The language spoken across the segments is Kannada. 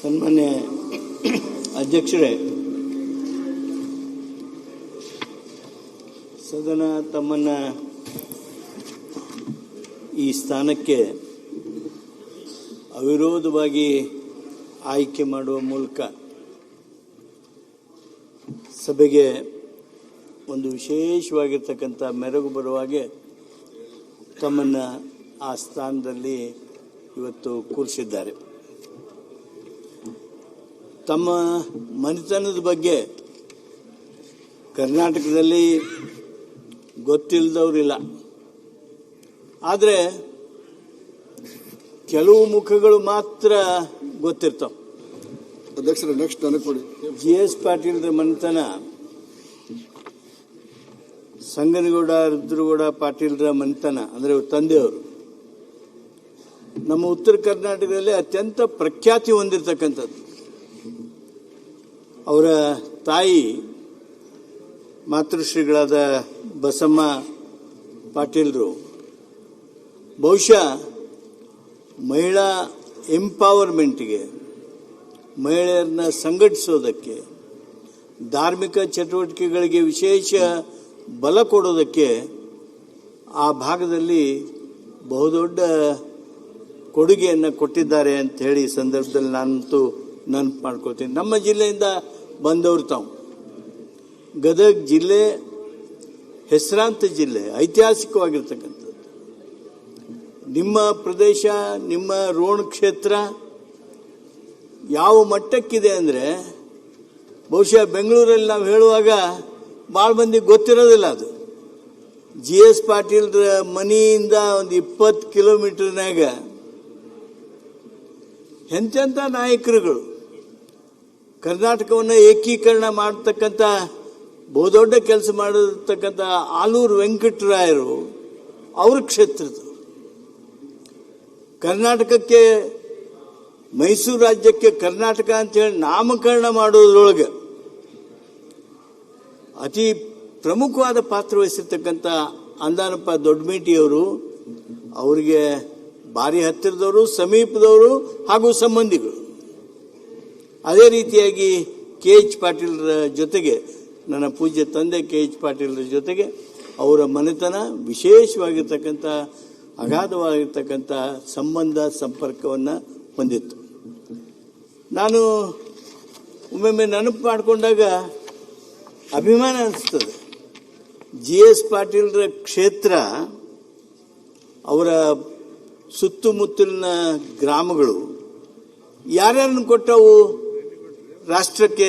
ಸನ್ಮಾನ್ಯ ಅಧ್ಯಕ್ಷರೇ, ಸದನ ತಮ್ಮನ್ನು ಈ ಸ್ಥಾನಕ್ಕೆ ಅವಿರೋಧವಾಗಿ ಆಯ್ಕೆ ಮಾಡುವ ಮೂಲಕ ಸಭೆಗೆ ಒಂದು ವಿಶೇಷವಾಗಿರ್ತಕ್ಕಂಥ ಮೆರುಗು ಬರುವ ಹಾಗೆ ತಮ್ಮನ್ನು ಆ ಸ್ಥಾನದಲ್ಲಿ ಇವತ್ತು ಕೂರಿಸಿದ್ದಾರೆ. ತಮ್ಮ ಮನೆತನದ ಬಗ್ಗೆ ಕರ್ನಾಟಕದಲ್ಲಿ ಗೊತ್ತಿಲ್ಲದವರಿಲ್ಲ. ಆದರೆ ಕೆಲವು ಮುಖಗಳು ಮಾತ್ರ ಗೊತ್ತಿರ್ತಾವೆ. ಅಧ್ಯಕ್ಷರ ನೆಕ್ಸ್ಟ್ ನನಗೆ ಕೊಡಿ. GS ಪಾಟೀಲ್ರ ಮನೆತನ ಸಂಗನಗೌಡ ರುದ್ರಗೌಡ ಪಾಟೀಲ್ರ ಮನೆತನ ಅಂದರೆ ತಂದೆಯವರು ನಮ್ಮ ಉತ್ತರ ಕರ್ನಾಟಕದಲ್ಲಿ ಅತ್ಯಂತ ಪ್ರಖ್ಯಾತಿ ಹೊಂದಿರತಕ್ಕಂಥದ್ದು. ಅವರ ತಾಯಿ ಮಾತೃಶ್ರೀಗಳಾದ ಬಸಮ್ಮ ಪಾಟೀಲ್ರು ಬಹುಶಃ ಮಹಿಳಾ ಎಂಪವರ್ಮೆಂಟ್ಗೆ, ಮಹಿಳೆಯರನ್ನ ಸಂಘಟಿಸೋದಕ್ಕೆ, ಧಾರ್ಮಿಕ ಚಟುವಟಿಕೆಗಳಿಗೆ ವಿಶೇಷ ಬಲ ಕೊಡೋದಕ್ಕೆ ಆ ಭಾಗದಲ್ಲಿ ಬಹುದೊಡ್ಡ ಕೊಡುಗೆಯನ್ನು ಕೊಟ್ಟಿದ್ದಾರೆ ಅಂತ ಹೇಳಿ ಈ ಸಂದರ್ಭದಲ್ಲಿ ನಾನಂತೂ ನೆನಪು ಮಾಡ್ಕೊಳ್ತೀನಿ. ನಮ್ಮ ಜಿಲ್ಲೆಯಿಂದ ಬಂದವರು ತಾವು. ಗದಗ ಜಿಲ್ಲೆ ಹೆಸರಾಂತ ಜಿಲ್ಲೆ, ಐತಿಹಾಸಿಕವಾಗಿರ್ತಕ್ಕಂಥದ್ದು. ನಿಮ್ಮ ಪ್ರದೇಶ, ನಿಮ್ಮ ರೋಣ ಕ್ಷೇತ್ರ ಯಾವ ಮಟ್ಟಕ್ಕಿದೆ ಅಂದರೆ ಬಹುಶಃ ಬೆಂಗಳೂರಲ್ಲಿ ನಾವು ಹೇಳುವಾಗ ಭಾಳ ಮಂದಿಗೆ ಗೊತ್ತಿರೋದಿಲ್ಲ. ಅದು GS ಪಾಟೀಲ್ರ ಮನೆಯಿಂದ ಒಂದು 20 ಕಿಲೋಮೀಟರ್ನಾಗ ಎಂತೆಂಥ ನಾಯಕರುಗಳು ಕರ್ನಾಟಕವನ್ನು ಏಕೀಕರಣ ಮಾಡತಕ್ಕಂಥ ಬಹುದೊಡ್ಡ ಕೆಲಸ ಮಾಡಿರ್ತಕ್ಕಂಥ ಆಲೂರು ವೆಂಕಟರಾಯರು ಅವ್ರ ಕ್ಷೇತ್ರದ್ದು. ಕರ್ನಾಟಕಕ್ಕೆ, ಮೈಸೂರು ರಾಜ್ಯಕ್ಕೆ ಕರ್ನಾಟಕ ಅಂತೇಳಿ ನಾಮಕರಣ ಮಾಡೋದ್ರೊಳಗೆ ಅತಿ ಪ್ರಮುಖವಾದ ಪಾತ್ರ ವಹಿಸಿರ್ತಕ್ಕಂಥ ಅಂದಾನಪ್ಪ ದೊಡ್ಡಮೇಟಿಯವರು ಅವರಿಗೆ ಭಾರಿ ಹತ್ತಿರದವರು, ಸಮೀಪದವರು ಹಾಗೂ ಸಂಬಂಧಿಗಳು. ಅದೇ ರೀತಿಯಾಗಿ KH ಪಾಟೀಲ್ರ ಜೊತೆಗೆ, ನನ್ನ ಪೂಜ್ಯ ತಂದೆ KH ಪಾಟೀಲ್ರ ಜೊತೆಗೆ ಅವರ ಮನೆತನ ವಿಶೇಷವಾಗಿರ್ತಕ್ಕಂಥ ಅಗಾಧವಾಗಿರ್ತಕ್ಕಂಥ ಸಂಬಂಧ ಸಂಪರ್ಕವನ್ನು ಹೊಂದಿತ್ತು. ನಾನು ಒಮ್ಮೊಮ್ಮೆ ನೆನಪು ಮಾಡಿಕೊಂಡಾಗ ಅಭಿಮಾನ ಅನಿಸ್ತದೆ. GS ಪಾಟೀಲ್ರ ಕ್ಷೇತ್ರ, ಅವರ ಸುತ್ತಮುತ್ತಲಿನ ಗ್ರಾಮಗಳು ಯಾರ್ಯಾರನ್ನು ಕೊಟ್ಟವು ರಾಷ್ಟ್ರಕ್ಕೆ,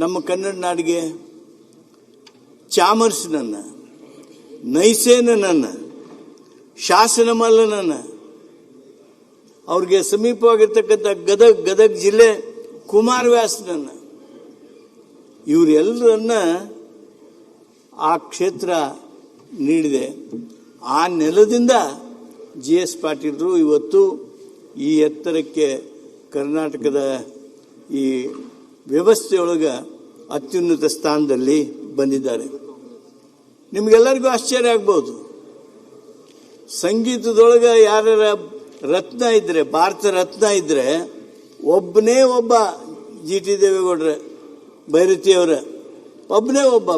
ನಮ್ಮ ಕನ್ನಡ ನಾಡಿಗೆ? ಚಾಮರ್ಸ್ನನ್ನು, ನೈಸೇನನ್ನು, ಶಾಸನಮಲ್ಲನನ್ನು, ಅವ್ರಿಗೆ ಸಮೀಪವಾಗಿರ್ತಕ್ಕಂಥ ಗದಗ ಜಿಲ್ಲೆ ಕುಮಾರವ್ಯಾಸನನ್ನು, ಇವರೆಲ್ಲರನ್ನ ಆ ಕ್ಷೇತ್ರ ನೀಡಿದೆ. ಆ ನೆಲದಿಂದ GS ಪಾಟೀಲರು ಇವತ್ತು ಈ ಎತ್ತರಕ್ಕೆ ಕರ್ನಾಟಕದ ಈ ವ್ಯವಸ್ಥೆಯೊಳಗೆ ಅತ್ಯುನ್ನತ ಸ್ಥಾನದಲ್ಲಿ ಬಂದಿದ್ದಾರೆ. ನಿಮಗೆಲ್ಲರಿಗೂ ಆಶ್ಚರ್ಯ ಆಗ್ಬೋದು, ಸಂಗೀತದೊಳಗೆ ಯಾರ ರತ್ನ ಇದ್ರೆ, ಭಾರತ ರತ್ನ ಇದ್ರೆ ಒಬ್ಬನೇ ಒಬ್ಬ GT ದೇವೇಗೌಡರ, ಭೈರತಿಯವರ ಒಬ್ಬನೇ ಒಬ್ಬ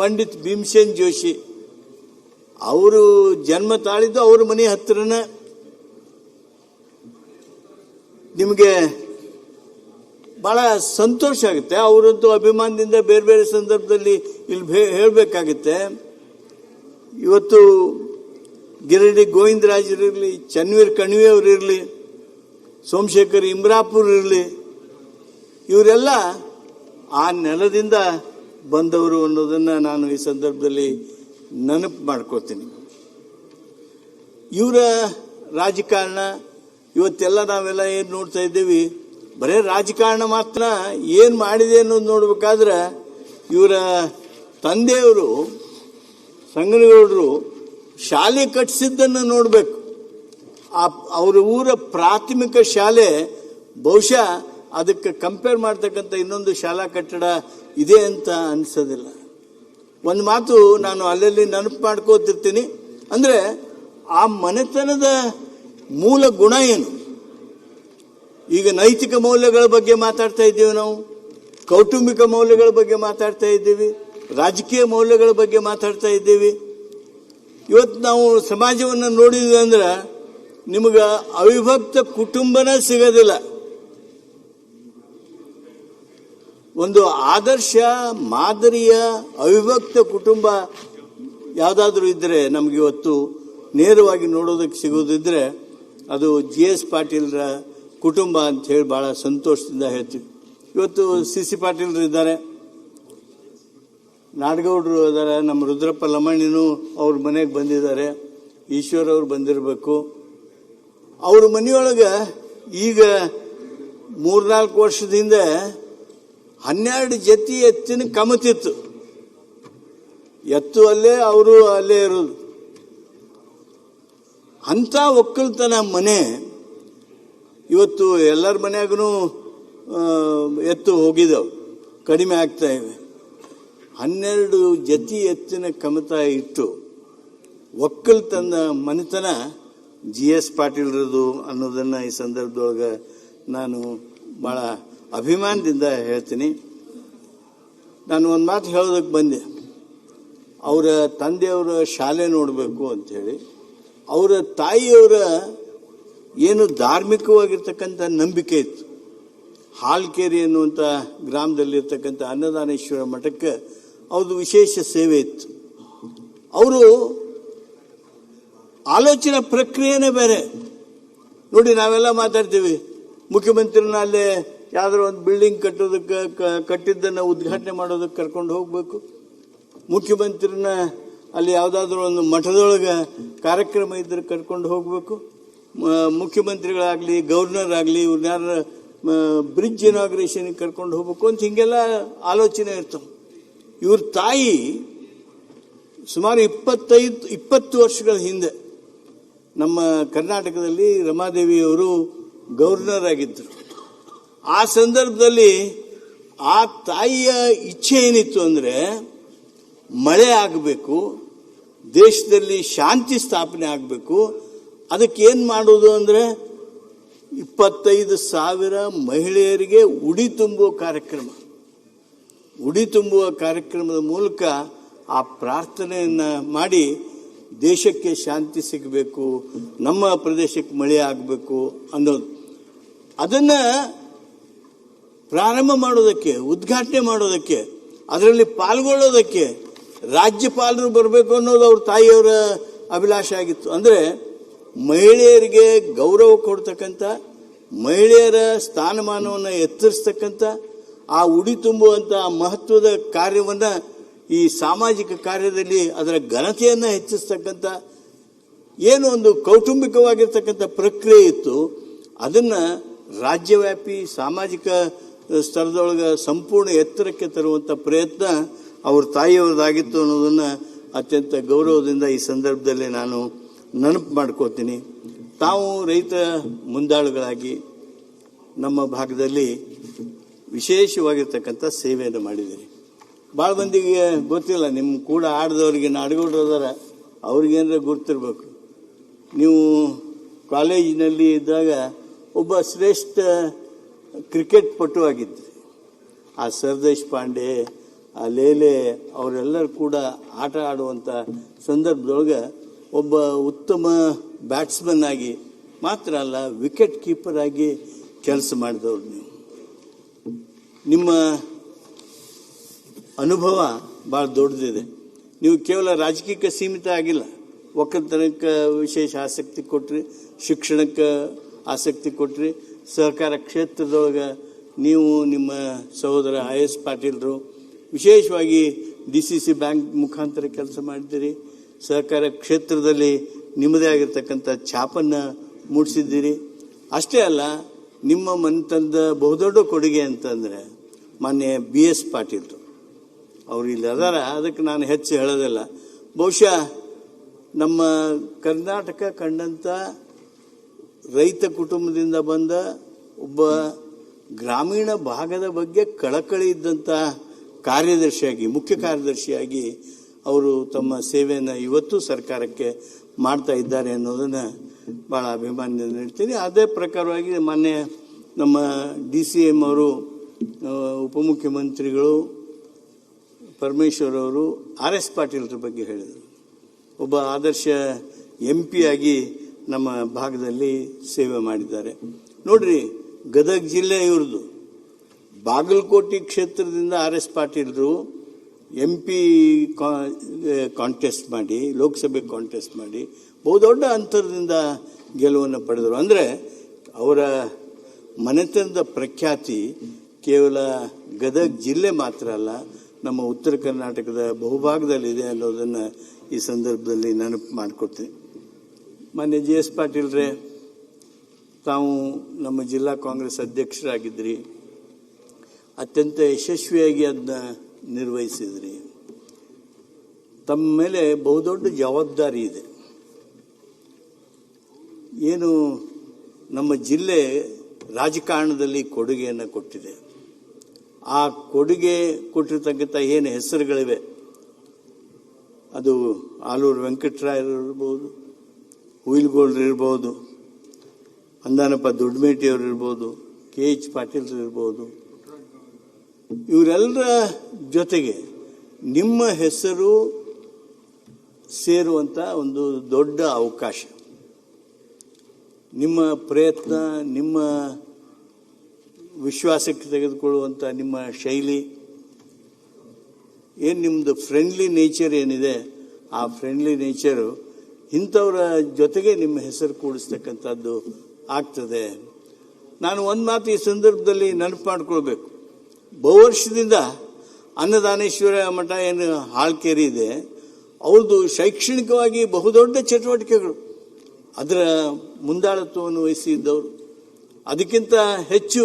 ಪಂಡಿತ್ ಭೀಮಸೇನ್ ಜೋಶಿ. ಅವರು ಜನ್ಮ ತಾಳಿದ್ದು ಅವ್ರ ಮನೆ ಹತ್ತಿರನ. ನಿಮಗೆ ಬಹಳ ಸಂತೋಷ ಆಗುತ್ತೆ. ಅವರಂತೂ ಅಭಿಮಾನದಿಂದ ಬೇರೆ ಬೇರೆ ಸಂದರ್ಭದಲ್ಲಿ ಇಲ್ಲಿ ಹೇಳಬೇಕಾಗುತ್ತೆ. ಇವತ್ತು ಗಿರಡಿ ಗೋವಿಂದರಾಜರಿರಲಿ, ಚನ್ವೀರ್ ಕಣಿವೆ ಅವರಿರಲಿ, ಸೋಮಶೇಖರ್ ಇಮ್ರಾಪುರ್ ಇರಲಿ, ಇವರೆಲ್ಲ ಆ ನೆಲದಿಂದ ಬಂದವರು ಅನ್ನೋದನ್ನು ನಾನು ಈ ಸಂದರ್ಭದಲ್ಲಿ ನೆನಪು ಮಾಡ್ಕೋತೀನಿ. ಇವರ ರಾಜಕಾರಣ ಇವತ್ತೆಲ್ಲ ನಾವೆಲ್ಲ ಏನು ನೋಡ್ತಾ ಇದ್ದೀವಿ, ಬರೇ ರಾಜಕಾರಣ ಮಾತ್ರ. ಏನು ಮಾಡಿದೆ ಅನ್ನೋದು ನೋಡ್ಬೇಕಾದ್ರೆ ಇವರ ತಂದೆಯವರು ಸಂಗನಗೌಡರು ಶಾಲೆ ಕಟ್ಟಿಸಿದ್ದನ್ನು ನೋಡಬೇಕು. ಅವರ ಊರ ಪ್ರಾಥಮಿಕ ಶಾಲೆ ಬಹುಶಃ ಅದಕ್ಕೆ ಕಂಪೇರ್ ಮಾಡ್ತಕ್ಕಂಥ ಇನ್ನೊಂದು ಶಾಲಾ ಕಟ್ಟಡ ಇದೆ ಅಂತ ಅನಿಸೋದಿಲ್ಲ. ಒಂದು ಮಾತು ನಾನು ಅಲ್ಲಲ್ಲಿ ನೆನಪು ಮಾಡ್ಕೋತಿರ್ತೀನಿ, ಅಂದರೆ ಆ ಮನೆತನದ ಮೂಲ ಗುಣ ಏನು? ಈಗ ನೈತಿಕ ಮೌಲ್ಯಗಳ ಬಗ್ಗೆ ಮಾತಾಡ್ತಾ ಇದ್ದೀವಿ, ನಾವು ಕೌಟುಂಬಿಕ ಮೌಲ್ಯಗಳ ಬಗ್ಗೆ ಮಾತಾಡ್ತಾ ಇದ್ದೀವಿ, ರಾಜಕೀಯ ಮೌಲ್ಯಗಳ ಬಗ್ಗೆ ಮಾತಾಡ್ತಾ ಇದ್ದೀವಿ. ಇವತ್ತು ನಾವು ಸಮಾಜವನ್ನು ನೋಡಿದ್ವಿ ಅಂದ್ರೆ ನಿಮಗೆ ಅವಿಭಕ್ತ ಕುಟುಂಬನೇ ಸಿಗೋದಿಲ್ಲ. ಒಂದು ಆದರ್ಶ ಮಾದರಿಯ ಅವಿಭಕ್ತ ಕುಟುಂಬ ಯಾವುದಾದ್ರೂ ಇದ್ದರೆ ನಮಗೆ ಇವತ್ತು ನೇರವಾಗಿ ನೋಡೋದಕ್ಕೆ ಸಿಗೋದಿದ್ರೆ ಅದು GS ಪಾಟೀಲ್ರ ಕುಟುಂಬ ಅಂತ ಹೇಳಿ ಭಾಳ ಸಂತೋಷದಿಂದ ಹೇಳ್ತೀವಿ. ಇವತ್ತು CC ಪಾಟೀಲ್ರು ಇದ್ದಾರೆ, ನಾಡಗೌಡರು ಇದ್ದಾರೆ, ನಮ್ಮ ರುದ್ರಪ್ಪ ಲಮಣಿನೂ ಅವ್ರ ಮನೆಗೆ ಬಂದಿದ್ದಾರೆ, ಈಶ್ವರ್ ಅವ್ರು ಬಂದಿರಬೇಕು. ಅವ್ರ ಮನೆಯೊಳಗೆ ಈಗ 3-4 ವರ್ಷದ ಹಿಂದೆ 12 ಜೊತೆ ಎತ್ತಿನ ಕಮತಿತ್ತು. ಎತ್ತು ಅಲ್ಲೇ, ಅವರು ಅಲ್ಲೇ ಇರೋದು. ಅಂಥ ಒಕ್ಕಲ್ತನ ಮನೆ ಇವತ್ತು ಎಲ್ಲರ ಮನೆಯಾಗೂ ಎತ್ತು ಹೋಗಿದ್ದಾವೆ, ಕಡಿಮೆ ಆಗ್ತಾ ಇವೆ. 12 ಜೊತೆ ಎತ್ತಿನ ಕಮತ ಇಟ್ಟು ಒಕ್ಕಲ್ತನ ಮನೆತನ GS ಪಾಟೀಲ್ರದು ಅನ್ನೋದನ್ನು ಈ ಸಂದರ್ಭದೊಳಗೆ ನಾನು ಭಾಳ ಅಭಿಮಾನದಿಂದ ಹೇಳ್ತೀನಿ. ನಾನು ಒಂದು ಮಾತು ಹೇಳೋದಕ್ಕೆ ಬಂದೆ, ಅವರ ತಂದೆಯವರ ಶಾಲೆ ನೋಡಬೇಕು ಅಂಥೇಳಿ. ಅವರ ತಾಯಿಯವರ ಏನು ಧಾರ್ಮಿಕವಾಗಿರ್ತಕ್ಕಂಥ ನಂಬಿಕೆ ಇತ್ತು. ಹಾಲ್ಕೇರಿ ಅನ್ನುವಂಥ ಗ್ರಾಮದಲ್ಲಿರ್ತಕ್ಕಂಥ ಅನ್ನದಾನೇಶ್ವರ ಮಠಕ್ಕೆ ಅವ್ರದ್ದು ವಿಶೇಷ ಸೇವೆ ಇತ್ತು. ಅವರು ಆಲೋಚನಾ ಪ್ರಕ್ರಿಯೆನೇ ಬೇರೆ. ನೋಡಿ, ನಾವೆಲ್ಲ ಮಾತಾಡ್ತೀವಿ, ಮುಖ್ಯಮಂತ್ರಿನ ಅಲ್ಲೇ ಯಾವುದಾದ್ರು ಒಂದು ಬಿಲ್ಡಿಂಗ್ ಕಟ್ಟಿದ್ದನ್ನು ಉದ್ಘಾಟನೆ ಮಾಡೋದಕ್ಕೆ ಕರ್ಕೊಂಡು ಹೋಗಬೇಕು, ಮುಖ್ಯಮಂತ್ರಿನ ಅಲ್ಲಿ ಯಾವುದಾದ್ರೂ ಒಂದು ಮಠದೊಳಗೆ ಕಾರ್ಯಕ್ರಮ ಇದ್ದರೆ ಕರ್ಕೊಂಡು ಹೋಗಬೇಕು, ಮುಖ್ಯಮಂತ್ರಿಗಳಾಗಲಿ ಗವರ್ನರ್ ಆಗಲಿ ಇವ್ರನ್ನ ಬ್ರಿಡ್ಜ್ ಇನಾಗ್ರೇಷನ್ಗೆ ಕರ್ಕೊಂಡು ಹೋಗ್ಬೇಕು ಅಂತ ಹಿಂಗೆಲ್ಲ ಆಲೋಚನೆ ಇರ್ತವೆ. ಇವ್ರ ತಾಯಿ ಸುಮಾರು 20 ವರ್ಷಗಳ ಹಿಂದೆ ನಮ್ಮ ಕರ್ನಾಟಕದಲ್ಲಿ ರಮಾದೇವಿಯವರು ಗವರ್ನರ್ ಆಗಿದ್ದರು. ಆ ಸಂದರ್ಭದಲ್ಲಿ ಆ ತಾಯಿಯ ಇಚ್ಛೆ ಏನಿತ್ತು ಅಂದರೆ ಮಳೆ ಆಗಬೇಕು, ದೇಶದಲ್ಲಿ ಶಾಂತಿ ಸ್ಥಾಪನೆ ಆಗಬೇಕು. ಅದಕ್ಕೆ ಏನು ಮಾಡೋದು ಅಂದರೆ 25,000 ಮಹಿಳೆಯರಿಗೆ ಉಡಿ ತುಂಬುವ ಕಾರ್ಯಕ್ರಮದ ಮೂಲಕ ಆ ಪ್ರಾರ್ಥನೆಯನ್ನು ಮಾಡಿ ದೇಶಕ್ಕೆ ಶಾಂತಿ ಸಿಗಬೇಕು, ನಮ್ಮ ಪ್ರದೇಶಕ್ಕೆ ಮಳೆ ಆಗಬೇಕು ಅನ್ನೋದು. ಅದನ್ನು ಪ್ರಾರಂಭ ಮಾಡೋದಕ್ಕೆ, ಉದ್ಘಾಟನೆ ಮಾಡೋದಕ್ಕೆ, ಅದರಲ್ಲಿ ಪಾಲ್ಗೊಳ್ಳೋದಕ್ಕೆ ರಾಜ್ಯಪಾಲರು ಬರಬೇಕು ಅನ್ನೋದು ಅವ್ರ ತಾಯಿಯವರ ಅಭಿಲಾಷೆ ಆಗಿತ್ತು. ಅಂದರೆ ಮಹಿಳೆಯರಿಗೆ ಗೌರವ ಕೊಡ್ತಕ್ಕಂಥ, ಮಹಿಳೆಯರ ಸ್ಥಾನಮಾನವನ್ನು ಎತ್ತರಿಸ್ತಕ್ಕಂಥ, ಆ ಉಡಿ ತುಂಬುವಂಥ ಮಹತ್ವದ ಕಾರ್ಯವನ್ನು ಈ ಸಾಮಾಜಿಕ ಕಾರ್ಯದಲ್ಲಿ ಅದರ ಘನತೆಯನ್ನು ಹೆಚ್ಚಿಸ್ತಕ್ಕಂಥ ಏನು ಒಂದು ಕೌಟುಂಬಿಕವಾಗಿರ್ತಕ್ಕಂಥ ಪ್ರಕ್ರಿಯೆ ಇತ್ತು, ಅದನ್ನು ರಾಜ್ಯವ್ಯಾಪಿ ಸಾಮಾಜಿಕ ಸ್ತರದೊಳಗೆ ಸಂಪೂರ್ಣ ಎತ್ತರಕ್ಕೆ ತರುವಂಥ ಪ್ರಯತ್ನ ಅವ್ರ ತಾಯಿಯವ್ರದ್ದಾಗಿತ್ತು ಅನ್ನೋದನ್ನು ಅತ್ಯಂತ ಗೌರವದಿಂದ ಈ ಸಂದರ್ಭದಲ್ಲಿ ನಾನು ನೆನಪು ಮಾಡ್ಕೋತೀನಿ. ತಾವು ರೈತ ಮುಂದಾಳುಗಳಾಗಿ ನಮ್ಮ ಭಾಗದಲ್ಲಿ ವಿಶೇಷವಾಗಿರ್ತಕ್ಕಂಥ ಸೇವೆಯನ್ನು ಮಾಡಿದ್ದೀರಿ. ಭಾಳ ಮಂದಿಗೆ ಗೊತ್ತಿಲ್ಲ, ನಿಮ್ಮ ಕೂಡ ಆಡಿದವರಿಗೆ ನಾಡಗೌಡರು ಅದಾರ, ಅವ್ರಿಗೇನಾರ ಗುರ್ತಿರ್ಬೇಕು. ನೀವು ಕಾಲೇಜಿನಲ್ಲಿ ಇದ್ದಾಗ ಒಬ್ಬ ಶ್ರೇಷ್ಠ ಕ್ರಿಕೆಟ್ ಪಟು ಆಗಿದ್ರಿ. ಆ ಸರ್ದೇಶ್ ಪಾಂಡೆ, ಆ ಲೇಲೆ ಅವರೆಲ್ಲರೂ ಕೂಡ ಆಟ ಆಡುವಂಥ ಸಂದರ್ಭದೊಳಗೆ ಒಬ್ಬ ಉತ್ತಮ ಬ್ಯಾಟ್ಸ್ಮನ್ ಆಗಿ ಮಾತ್ರ ಅಲ್ಲ, ವಿಕೆಟ್ ಕೀಪರ್ ಆಗಿ ಕೆಲಸ ಮಾಡಿದವ್ರು ನೀವು. ನಿಮ್ಮ ಅನುಭವ ಭಾಳ ದೊಡ್ಡದಿದೆ. ನೀವು ಕೇವಲ ರಾಜಕೀಯಕ್ಕೆ ಸೀಮಿತ ಆಗಿಲ್ಲ, ಒಕ್ಕಲ್ತನಕ್ಕೆ ವಿಶೇಷ ಆಸಕ್ತಿ ಕೊಟ್ರಿ, ಶಿಕ್ಷಣಕ್ಕೆ ಆಸಕ್ತಿ ಕೊಟ್ರಿ, ಸಹಕಾರ ಕ್ಷೇತ್ರದೊಳಗೆ ನೀವು ನಿಮ್ಮ ಸಹೋದರ IS ಪಾಟೀಲ್ರು ವಿಶೇಷವಾಗಿ DCC ಬ್ಯಾಂಕ್ ಮುಖಾಂತರ ಕೆಲಸ ಮಾಡಿದ್ದೀರಿ. ಸಹಕಾರ ಕ್ಷೇತ್ರದಲ್ಲಿ ನಿಮ್ಮದೇ ಆಗಿರ್ತಕ್ಕಂಥ ಛಾಪನ್ನು ಮೂಡಿಸಿದ್ದೀರಿ. ಅಷ್ಟೇ ಅಲ್ಲ, ನಿಮ್ಮ ಮನೆತನದ ಬಹುದೊಡ್ಡ ಕೊಡುಗೆ ಅಂತಂದರೆ ಮಾನ್ಯ BS ಪಾಟೀಲ್ರು ಅವರು ಇಲ್ಲಿ ಅದಾರ, ಅದಕ್ಕೆ ನಾನು ಹೆಚ್ಚು ಹೇಳೋದಿಲ್ಲ. ಬಹುಶಃ ನಮ್ಮ ಕರ್ನಾಟಕ ಕಂಡಂಥ ರೈತ ಕುಟುಂಬದಿಂದ ಬಂದ ಒಬ್ಬ ಗ್ರಾಮೀಣ ಭಾಗದ ಬಗ್ಗೆ ಕಳಕಳಿ ಇದ್ದಂಥ ಕಾರ್ಯದರ್ಶಿಯಾಗಿ, ಮುಖ್ಯ ಕಾರ್ಯದರ್ಶಿಯಾಗಿ ಅವರು ತಮ್ಮ ಸೇವೆಯನ್ನು ಇವತ್ತು ಸರ್ಕಾರಕ್ಕೆ ಮಾಡ್ತಾ ಇದ್ದಾರೆ ಅನ್ನೋದನ್ನು ಭಾಳ ಅಭಿಮಾನದಿಂದ ಹೇಳ್ತೀನಿ. ಅದೇ ಪ್ರಕಾರವಾಗಿ ಮಾನ್ಯ ನಮ್ಮ DCM ಅವರು, ಉಪಮುಖ್ಯಮಂತ್ರಿಗಳು ಪರಮೇಶ್ವರ್ ಅವರು RS ಪಾಟೀಲ್ರ ಬಗ್ಗೆ ಹೇಳಿದರು. ಒಬ್ಬ ಆದರ್ಶ MP ಆಗಿ ನಮ್ಮ ಭಾಗದಲ್ಲಿ ಸೇವೆ ಮಾಡಿದ್ದಾರೆ. ನೋಡ್ರಿ, ಗದಗ ಜಿಲ್ಲೆ ಇವ್ರದ್ದು. ಬಾಗಲಕೋಟೆ ಕ್ಷೇತ್ರದಿಂದ RS ಪಾಟೀಲ್ರು MP ಕಾಂಟೆಸ್ಟ್ ಮಾಡಿ, ಲೋಕಸಭೆ ಕಾಂಟೆಸ್ಟ್ ಮಾಡಿ ಬಹುದೊಡ್ಡ ಅಂತರದಿಂದ ಗೆಲುವನ್ನು ಪಡೆದರು. ಅಂದರೆ ಅವರ ಮನೆತನದ ಪ್ರಖ್ಯಾತಿ ಕೇವಲ ಗದಗ ಜಿಲ್ಲೆ ಮಾತ್ರ ಅಲ್ಲ, ನಮ್ಮ ಉತ್ತರ ಕರ್ನಾಟಕದ ಬಹುಭಾಗದಲ್ಲಿದೆ ಅನ್ನೋದನ್ನು ಈ ಸಂದರ್ಭದಲ್ಲಿ ನೆನಪು ಮಾಡಿಕೊಡ್ತೀನಿ. ಮಾನ್ಯ JS ಪಾಟೀಲ್ರೇ, ತಾವು ನಮ್ಮ ಜಿಲ್ಲಾ ಕಾಂಗ್ರೆಸ್ ಅಧ್ಯಕ್ಷರಾಗಿದ್ರಿ, ಅತ್ಯಂತ ಯಶಸ್ವಿಯಾಗಿ ಅದನ್ನ ನಿರ್ವಹಿಸಿದ್ರಿ. ತಮ್ಮ ಮೇಲೆ ಬಹುದೊಡ್ಡ ಜವಾಬ್ದಾರಿ ಇದೆ. ಏನು ನಮ್ಮ ಜಿಲ್ಲೆ ರಾಜಕಾರಣದಲ್ಲಿ ಕೊಡುಗೆಯನ್ನು ಕೊಟ್ಟಿದೆ, ಆ ಕೊಡುಗೆ ಕೊಟ್ಟಿರ್ತಕ್ಕಂಥ ಏನು ಹೆಸರುಗಳಿವೆ, ಅದು ಆಲೂರು ವೆಂಕಟರಾಯರು ಇರ್ಬೋದು, ಹುಯಿಲ್ಗೋಳ್ರು ಇರ್ಬೋದು, ಅಂದಾನಪ್ಪ ದೊಡ್ಡಮೇಟಿಯವರು ಇರ್ಬೋದು, KH ಪಾಟೀಲ್ರು ಇರ್ಬೋದು, ಇವರೆಲ್ಲರ ಜೊತೆಗೆ ನಿಮ್ಮ ಹೆಸರು ಸೇರುವಂಥ ಒಂದು ದೊಡ್ಡ ಅವಕಾಶ. ನಿಮ್ಮ ಪ್ರಯತ್ನ, ನಿಮ್ಮ ವಿಶ್ವಾಸಕ್ಕೆ ತೆಗೆದುಕೊಳ್ಳುವಂಥ ನಿಮ್ಮ ಶೈಲಿ, ಏನು ನಿಮ್ಮದು ಫ್ರೆಂಡ್ಲಿ ನೇಚರ್ ಏನಿದೆ, ಆ ಫ್ರೆಂಡ್ಲಿ ನೇಚರು ಇಂಥವರ ಜೊತೆಗೆ ನಿಮ್ಮ ಹೆಸರು ಕೂಡಿಸ್ತಕ್ಕಂಥದ್ದು ಆಗ್ತದೆ. ನಾನು ಒಂದು ಮಾತು ಈ ಸಂದರ್ಭದಲ್ಲಿ ನೆನಪು ಮಾಡಿಕೊಳ್ಬೇಕು. ಬಹುವರ್ಷದಿಂದ ಅನ್ನದಾನೇಶ್ವರ ಮಠ ಏನು ಹಾಳ್ಕೇರಿ ಇದೆ, ಅವ್ರದ್ದು ಶೈಕ್ಷಣಿಕವಾಗಿ ಬಹುದೊಡ್ಡ ಚಟುವಟಿಕೆಗಳು, ಅದರ ಮುಂದಾಳತ್ವವನ್ನು ವಹಿಸಿದ್ದವರು. ಅದಕ್ಕಿಂತ ಹೆಚ್ಚು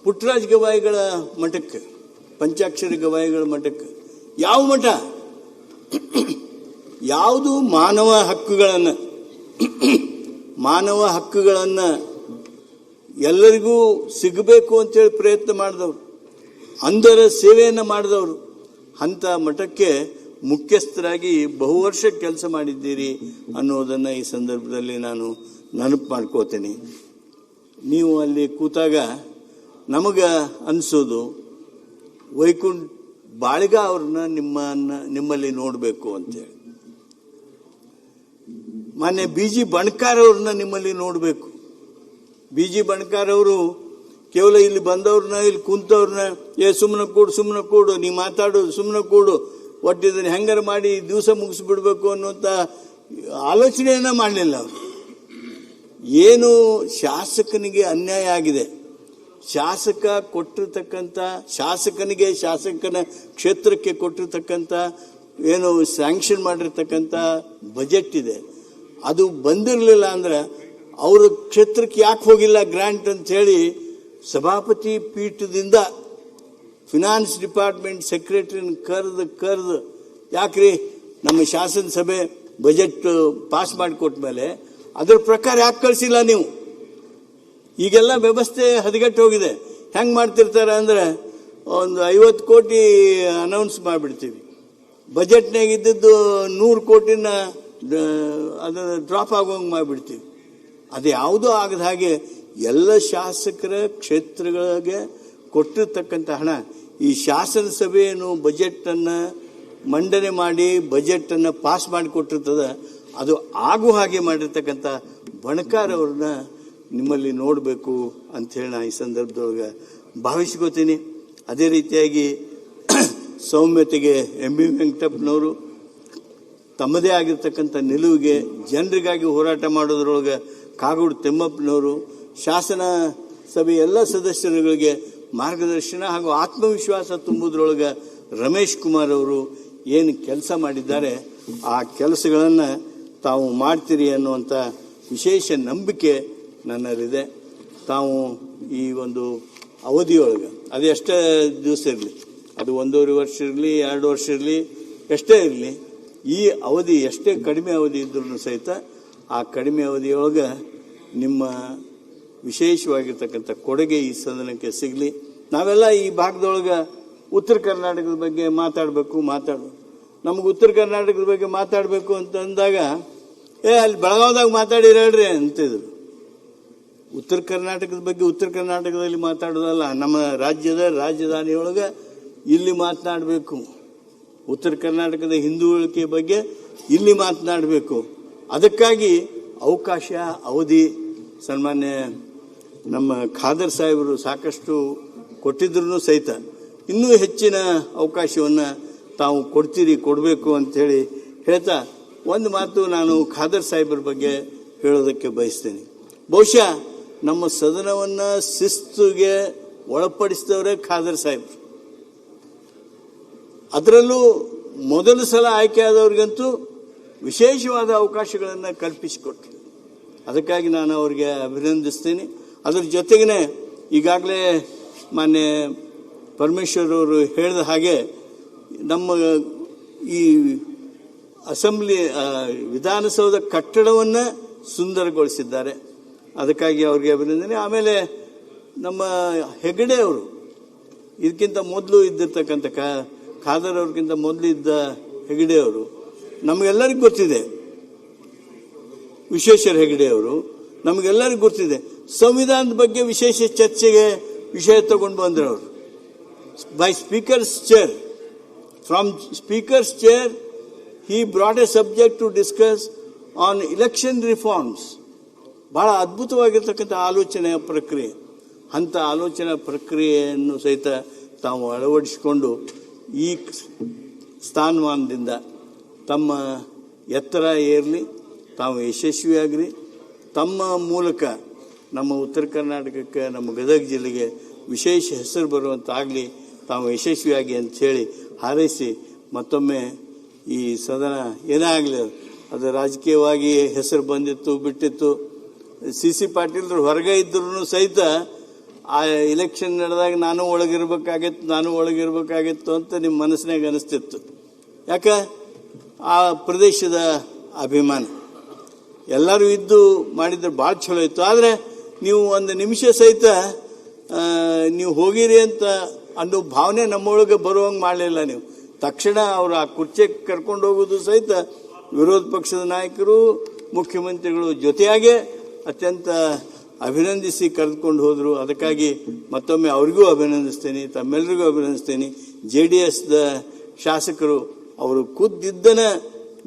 ಪುಟ್ಟರಾಜ ಗವಾಯಿಗಳ ಮಠಕ್ಕೆ, ಪಂಚಾಕ್ಷರಿ ಗವಾಯಿಗಳ ಮಠಕ್ಕೆ, ಯಾವ ಮಠ ಯಾವುದು ಮಾನವ ಹಕ್ಕುಗಳನ್ನು ಎಲ್ಲರಿಗೂ ಸಿಗಬೇಕು ಅಂತೇಳಿ ಪ್ರಯತ್ನ ಮಾಡಿದವರು, ಅಂಧರ ಸೇವೆಯನ್ನು ಮಾಡಿದವರು. ಅಂಥ ಮಠಕ್ಕೆ ಮುಖ್ಯಸ್ಥರಾಗಿ ಬಹುವರ್ಷ ಕೆಲಸ ಮಾಡಿದ್ದೀರಿ ಅನ್ನೋದನ್ನು ಈ ಸಂದರ್ಭದಲ್ಲಿ ನಾನು ನೆನಪು ಮಾಡ್ಕೋತೀನಿ. ನೀವು ಅಲ್ಲಿ ಕೂತಾಗ ನಮಗೆ ಅನಿಸೋದು, ವೈಕುಂಠ ಬಾಳಿಗ ಅವ್ರನ್ನ ನಿಮ್ಮಲ್ಲಿ ನೋಡಬೇಕು ಅಂತೇಳಿ, ಮಾನ್ಯ BG ಬಣಕಾರ್ ಅವ್ರನ್ನ ನಿಮ್ಮಲ್ಲಿ ನೋಡಬೇಕು. BG ಬಣಕಾರ್ ಅವರು ಕೇವಲ ಇಲ್ಲಿ ಬಂದವ್ರನ್ನ, ಇಲ್ಲಿ ಕುಂತವ್ರನ್ನ ಸುಮ್ಮನೆ ಕೂಡು ನೀ ಮಾತಾಡೋದು ಸುಮ್ಮನೆ ಕೂಡು, ಒಟ್ಟಿದ್ದನ್ನು ಹೆಂಗಾರ ಮಾಡಿ ದಿವಸ ಮುಗಿಸ್ಬಿಡ್ಬೇಕು ಅನ್ನುವಂಥ ಆಲೋಚನೆಯನ್ನ ಮಾಡಲಿಲ್ಲ ಅವರು. ಏನು ಶಾಸಕನಿಗೆ ಅನ್ಯಾಯ ಆಗಿದೆ, ಶಾಸಕನಿಗೆ ಶಾಸಕನ ಕ್ಷೇತ್ರಕ್ಕೆ ಕೊಟ್ಟಿರ್ತಕ್ಕಂಥ ಏನು ಸ್ಯಾಂಕ್ಷನ್ ಮಾಡಿರ್ತಕ್ಕಂಥ ಬಜೆಟ್ ಇದೆ, ಅದು ಬಂದಿರಲಿಲ್ಲ ಅಂದ್ರೆ ಅವ್ರ ಕ್ಷೇತ್ರಕ್ಕೆ ಯಾಕೆ ಹೋಗಿಲ್ಲ ಗ್ರಾಂಟ್ ಅಂತ ಹೇಳಿ ಸಭಾಪತಿ ಪೀಠದಿಂದ ಫಿನಾನ್ಸ್ ಡಿಪಾರ್ಟ್ಮೆಂಟ್ ಸೆಕ್ರೆಟರಿನ ಕರೆದು ಯಾಕ್ರಿ ನಮ್ಮ ಶಾಸನ ಸಭೆ ಬಜೆಟ್ ಪಾಸ್ ಮಾಡಿಕೊಟ್ಟ ಮೇಲೆ ಅದರ ಪ್ರಕಾರ ಯಾಕೆ ಕಳಿಸಿಲ್ಲ ನೀವು? ಈಗೆಲ್ಲ ವ್ಯವಸ್ಥೆ ಹದಗೆಟ್ಟು ಹೋಗಿದೆ. ಹೆಂಗೆ ಮಾಡ್ತಿರ್ತಾರೆ ಅಂದ್ರೆ, ಒಂದು 50 ಕೋಟಿ ಅನೌನ್ಸ್ ಮಾಡಿಬಿಡ್ತೀವಿ, ಬಜೆಟ್ನಾಗ ಇದ್ದದ್ದು 100 ಕೋಟಿನ ಅದನ್ನು ಡ್ರಾಪ್ ಆಗೋಂಗೆ ಮಾಡಿಬಿಡ್ತೀವಿ. ಅದು ಯಾವುದೂ ಆಗದ ಹಾಗೆ ಎಲ್ಲ ಶಾಸಕರ ಕ್ಷೇತ್ರಗಳಿಗೆ ಕೊಟ್ಟಿರ್ತಕ್ಕಂಥ ಹಣ, ಈ ಶಾಸನ ಸಭೆಯನ್ನು ಬಜೆಟನ್ನು ಮಂಡನೆ ಮಾಡಿ ಬಜೆಟನ್ನು ಪಾಸ್ ಮಾಡಿಕೊಟ್ಟಿರ್ತದ, ಅದು ಆಗು ಹಾಗೆ ಮಾಡಿರ್ತಕ್ಕಂಥ ಬಣಕಾರ್ ಅವ್ರನ್ನ ನಿಮ್ಮಲ್ಲಿ ನೋಡಬೇಕು ಅಂಥೇಳಿ ನಾನು ಈ ಸಂದರ್ಭದೊಳಗೆ ಭಾವಿಸ್ಕೋತೀನಿ. ಅದೇ ರೀತಿಯಾಗಿ ಸೌಮ್ಯತೆಗೆ MB ವೆಂಕಟಪ್ಪನವರು ತಮ್ಮದೇ ಆಗಿರ್ತಕ್ಕಂಥ ನಿಲುವಿಗೆ ಜನರಿಗಾಗಿ ಹೋರಾಟ ಮಾಡೋದ್ರೊಳಗೆ ಕಾಗೋಡು ತಿಮ್ಮಪ್ಪನವರು, ಶಾಸನ ಸಭೆ ಎಲ್ಲ ಸದಸ್ಯರುಗಳಿಗೆ ಮಾರ್ಗದರ್ಶನ ಹಾಗೂ ಆತ್ಮವಿಶ್ವಾಸ ತುಂಬುವುದ್ರೊಳಗೆ ರಮೇಶ್ ಕುಮಾರ್ ಅವರು ಏನು ಕೆಲಸ ಮಾಡಿದ್ದಾರೆ, ಆ ಕೆಲಸಗಳನ್ನು ತಾವು ಮಾಡ್ತೀರಿ ಅನ್ನುವಂಥ ವಿಶೇಷ ನಂಬಿಕೆ ನನ್ನಲ್ಲಿದೆ. ತಾವು ಈ ಒಂದು ಅವಧಿಯೊಳಗೆ ಅದು ಎಷ್ಟೇ ದಿವಸ ಇರಲಿ, ಅದು 1.5 ವರ್ಷ ಇರಲಿ, 2 ವರ್ಷ ಇರಲಿ, ಎಷ್ಟೇ ಇರಲಿ, ಈ ಅವಧಿ ಎಷ್ಟೇ ಕಡಿಮೆ ಅವಧಿ ಇದ್ರೂ ಸಹಿತ ಆ ಕಡಿಮೆ ಅವಧಿಯೊಳಗೆ ನಿಮ್ಮ ವಿಶೇಷವಾಗಿರ್ತಕ್ಕಂಥ ಕೊಡುಗೆ ಈ ಸದನಕ್ಕೆ ಸಿಗಲಿ. ನಾವೆಲ್ಲ ಈ ಭಾಗದೊಳಗೆ ಉತ್ತರ ಕರ್ನಾಟಕದ ಬಗ್ಗೆ ಮಾತಾಡಬೇಕು. ನಮಗೆ ಉತ್ತರ ಕರ್ನಾಟಕದ ಬಗ್ಗೆ ಮಾತಾಡಬೇಕು ಅಂತ ಅಂದಾಗ, ಅಲ್ಲಿ ಬೆಳಗಾವದಾಗ ಮಾತಾಡಿರಿ ಹೇಳ್ರಿ ಅಂತಿದ್ರು. ಉತ್ತರ ಕರ್ನಾಟಕದ ಬಗ್ಗೆ ಉತ್ತರ ಕರ್ನಾಟಕದಲ್ಲಿ ಮಾತಾಡೋದಲ್ಲ, ನಮ್ಮ ರಾಜ್ಯದ ರಾಜಧಾನಿಯೊಳಗೆ ಇಲ್ಲಿ ಮಾತನಾಡಬೇಕು. ಉತ್ತರ ಕರ್ನಾಟಕದ ಹಿಂದುಳಿಕೆ ಬಗ್ಗೆ ಇಲ್ಲಿ ಮಾತನಾಡಬೇಕು. ಅದಕ್ಕಾಗಿ ಅವಕಾಶ ಅವಧಿ ಸನ್ಮಾನ್ಯ ನಮ್ಮ ಖಾದರ್ ಸಾಹೇಬರು ಸಾಕಷ್ಟು ಕೊಟ್ಟಿದ್ರು ಸಹಿತ ಇನ್ನೂ ಹೆಚ್ಚಿನ ಅವಕಾಶವನ್ನು ತಾವು ಕೊಡಬೇಕು ಅಂಥೇಳಿ ಹೇಳ್ತಾ ಒಂದು ಮಾತು ನಾನು ಖಾದರ್ ಸಾಹೇಬರ ಬಗ್ಗೆ ಹೇಳೋದಕ್ಕೆ ಬಯಸ್ತೇನೆ. ಬಹುಶಃ ನಮ್ಮ ಸದನವನ್ನು ಶಿಸ್ತುಗೆ ಒಳಪಡಿಸಿದವರೇ ಖಾದರ್ ಸಾಹೇಬರು. ಅದರಲ್ಲೂ ಮೊದಲ ಸಲ ಆಯ್ಕೆಯಾದವ್ರಿಗಂತೂ ವಿಶೇಷವಾದ ಅವಕಾಶಗಳನ್ನು ಕಲ್ಪಿಸಿಕೊಟ್ರು. ಅದಕ್ಕಾಗಿ ನಾನು ಅವರಿಗೆ ಅಭಿನಂದಿಸ್ತೀನಿ. ಅದರ ಜೊತೆಗೇ ಈಗಾಗಲೇ ಮಾನ್ಯ ಪರಮೇಶ್ವರ್ ಅವರು ಹೇಳಿದ ಹಾಗೆ ನಮ್ಮ ಈ ಅಸೆಂಬ್ಲಿ ವಿಧಾನಸೌಧ ಕಟ್ಟಡವನ್ನು ಸುಂದರಗೊಳಿಸಿದ್ದಾರೆ. ಅದಕ್ಕಾಗಿ ಅವರಿಗೆ ಅಭಿನಂದನೆ. ಆಮೇಲೆ ನಮ್ಮ ಹೆಗಡೆ ಅವರು ಇದಕ್ಕಿಂತ ಮೊದಲು ಇದ್ದಿರ್ತಕ್ಕಂಥ ಖಾದರ್ ಅವ್ರಿಗಿಂತ ಮೊದಲು ಇದ್ದ ಹೆಗಡೆ ಅವರು ನಮಗೆಲ್ಲರಿಗೂ ಗೊತ್ತಿದೆ. ವಿಶ್ವೇಶ್ವರ ಹೆಗಡೆ ಅವರು ನಮಗೆಲ್ಲರಿಗೂ ಗೊತ್ತಿದೆ. ಸಂವಿಧಾನದ ಬಗ್ಗೆ ವಿಶೇಷ ಚರ್ಚೆಗೆ ವಿಷಯ ತಗೊಂಡು ಬಂದರು ಅವರು. By speaker's chair, from speaker's chair he brought a subject to discuss on election reforms. ಬಹಳ ಅದ್ಭುತವಾಗಿರ್ತಕ್ಕಂಥ ಆಲೋಚನೆಯ ಪ್ರಕ್ರಿಯೆ. ಅಂಥ ಆಲೋಚನಾ ಪ್ರಕ್ರಿಯೆಯನ್ನು ಸಹಿತ ತಾವು ಅಳವಡಿಸಿಕೊಂಡು ಈ ಸ್ಥಾನಮಾನದಿಂದ ತಮ್ಮ ಎತ್ತರ ಏರಲಿ, ತಾವು ಯಶಸ್ವಿಯಾಗ್ರಿ. ತಮ್ಮ ಮೂಲಕ ನಮ್ಮ ಉತ್ತರ ಕರ್ನಾಟಕಕ್ಕೆ, ನಮ್ಮ ಗದಗ ಜಿಲ್ಲೆಗೆ ವಿಶೇಷ ಹೆಸರು ಬರುವಂತಾಗಲಿ, ತಾವು ಯಶಸ್ವಿಯಾಗಿ ಅಂಥೇಳಿ ಹಾರೈಸಿ ಮತ್ತೊಮ್ಮೆ ಈ ಸದನ ಏನೇ ಆಗಲಿ ಅದು ರಾಜಕೀಯವಾಗಿ ಹೆಸರು ಬಂದಿತ್ತು ಬಿಟ್ಟಿತ್ತು. ಸಿ ಪಾಟೀಲ್ರು ಹೊರಗೆ ಇದ್ರೂ ಸಹಿತ ಆ ಇಲೆಕ್ಷನ್ ನಡೆದಾಗ ನಾನು ಒಳಗಿರ್ಬೇಕಾಗಿತ್ತು ಅಂತ ನಿಮ್ಮ ಮನಸ್ಸಿನಾಗ ಅನಿಸ್ತಿತ್ತು. ಯಾಕೆ? ಆ ಪ್ರದೇಶದ ಅಭಿಮಾನ ಎಲ್ಲರೂ ಇದ್ದು ಮಾಡಿದ್ರೆ ಭಾಳ ಚಲೋ ಇತ್ತು. ಆದರೆ ನೀವು ಒಂದು ನಿಮಿಷ ಸಹಿತ ನೀವು ಹೋಗಿರಿ ಅಂತ ಅನ್ನೋ ಭಾವನೆ ನಮ್ಮೊಳಗೆ ಬರುವಂಗೆ ಮಾಡಲಿಲ್ಲ. ನೀವು ತಕ್ಷಣ ಅವರು ಆ ಕುರ್ಚಿಗೆ ಕರ್ಕೊಂಡು ಹೋಗೋದು ಸಹಿತ ವಿರೋಧ ಪಕ್ಷದ ನಾಯಕರು, ಮುಖ್ಯಮಂತ್ರಿಗಳು ಜೊತೆಯಾಗೆ ಅತ್ಯಂತ ಅಭಿನಂದಿಸಿ ಕರೆದುಕೊಂಡು ಹೋದರು. ಅದಕ್ಕಾಗಿ ಮತ್ತೊಮ್ಮೆ ಅವರಿಗೂ ಅಭಿನಂದಿಸ್ತೇನೆ, ತಮ್ಮೆಲ್ಲರಿಗೂ ಅಭಿನಂದಿಸ್ತೇನೆ. JDSದ ಶಾಸಕರು ಅವರು ಖುದ್ದಿದ್ದನ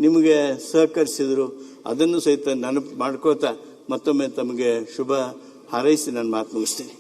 ನಿಮಗೆ ಸಹಕರಿಸಿದರು. ಅದನ್ನು ಸಹಿತ ನೆನಪು ಮಾಡ್ಕೋತಾ ಮತ್ತೊಮ್ಮೆ ತಮಗೆ ಶುಭ ಹಾರೈಸಿ ನನ್ನ ಮಾತು ಮುಗಿಸ್ತೇನೆ.